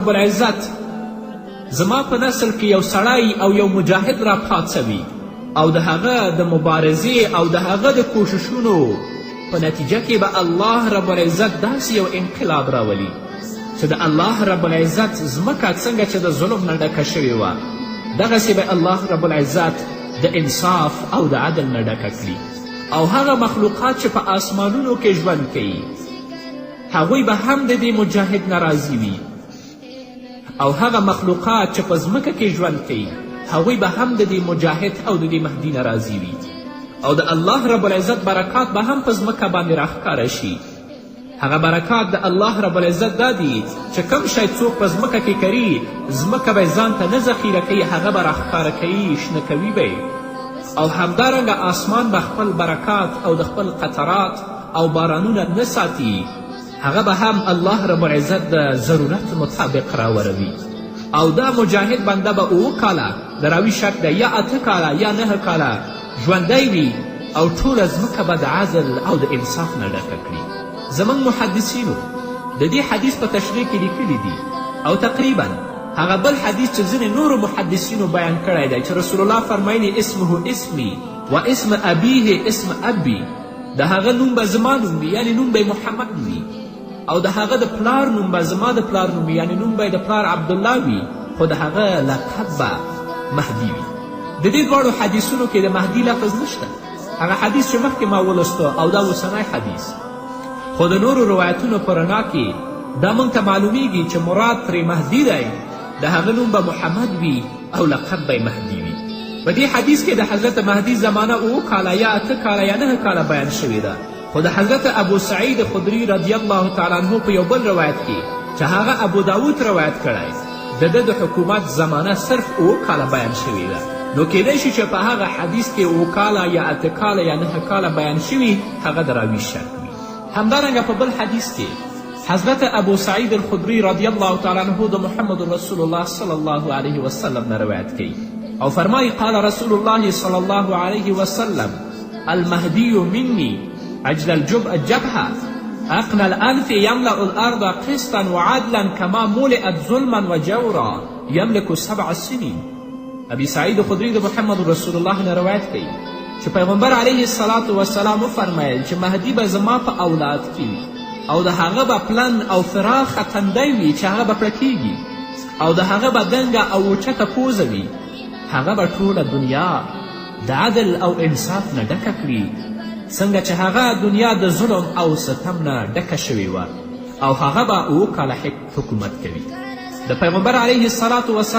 رب العزت زما په نسل کې یو سړی او یو مجاهد را پاڅوي او د هغه د مبارزې او د هغه د کوششونو په نتیجه کې به الله رب العزت داسې یو انقلاب راولي چې د الله رب العزت ځمکه څنګه چې د ظلم نه ډکه شوې وه دغسې به الله رب العزت د انصاف او د عدل نه ډکه کړي او هغه مخلوقات چې په آسمانونو کې ژوند کوي هغوی به هم د دې مجاهد نه راضي وي او هغه مخلوقات چې په ځمکه کې ژوند کوي هغوی به هم د دې مجاهد او د دې مهدي نه راضي وي او د الله رب العزت برکات به هم په ځمکه باندې راښکاره شي هغه برکات د الله رب العزت دا دي چې کم شی څوک په ځمکه کې کري ځمکه به یې ځان ته نه ذخیره کوي هغه به راښکاره کوي شنه کوي به او همدارنګه آسمان به خپل برکات او د خپل قطرات او بارانونه نه ساتي هغه به هم الله رب العزت د ضرورت مطابق راوروي او دا مجاهد بنده به 7 کاله د راوي شک ده یا 8 کاله یا 9 کاله ژوندی وي او ټوله ځمکه به د عدل او د انصاف نه ډکه کړي زموږ محدثینو د دې حدیث په تشریح کې لیکلي دي او تقریبا هغه بل حدیث چې ځینې نورو محدثینو بیان کړی دی چې رسول الله فرمایلی اسمه اسمی و اسم ابیه اسم ابی د هغه نوم به زما نوم وي یعنې نوم به محمد وي او د هغه د پلار نوم به زما د پلار نوم وي یعنې نوم به د پلار عبدالله وي خو د هغه لقب به مهدي وي د دې دواړو حدیثونو کې د مهدي لفظ نشته هغه حدیث چې مخکې ما ولسته او دا اوسنی حدیث خو د نورو روایتونو په رڼا کې دا موږ ته معلومیږي چې مراد ترې مهدي دی د هغه نوم به محمد وي او لقب به مهدي وي په دې حدیث کې د حضرت مهدي زمانه 7 کاله یا 8 کاله یا 9 کاله بیان شوې ده خو د حضرت ابو سعید خدري رضی الله تعالی عنه په یو بل روایت کې چې هغه ابو داود روایت کړی د ده د حکومت زمانه صرف 7 کاله بیان شوې ده نو کیدای شي چې په هغه حدیث کې 7 کاله یا 8 کاله یا 9 کاله بیان شوي هغه د راوي شک وي همدارنګه په بل حدیث کې حضرت ابو سعید الخدری رضی الله تعالی عنه د محمد رسول الله صلی الله علیه وسلم نه روایت کوي او فرمایي قال رسول الله صلی الله علیه وسلم المهدی مني عجل الجبهة أقنى الأنف يملأ الأرض قسطا وعدلا كما ملئت ظلما وجورا يملك 7 سنين ابي سعید خدری د محمد رسول الله نه روایت کوي چې پیغمبر علیه الصلاة وسلام وفرمیل چې مهدي به زما په اولاد کې وي او د هغه به پلن او فراخه تندی وي چې هغه به پړکیږي او د هغه به دنګه او اوچته پوزه وي هغه به ټوله دنیا د عدل او انصاف نه ډکه کړي څنګه چې هغه دنیا د ظلم او ستم نه ډکه شوې وه او هغه به 7 کاله حکومت کوي د پیغمبر علیه الصلاة وسلام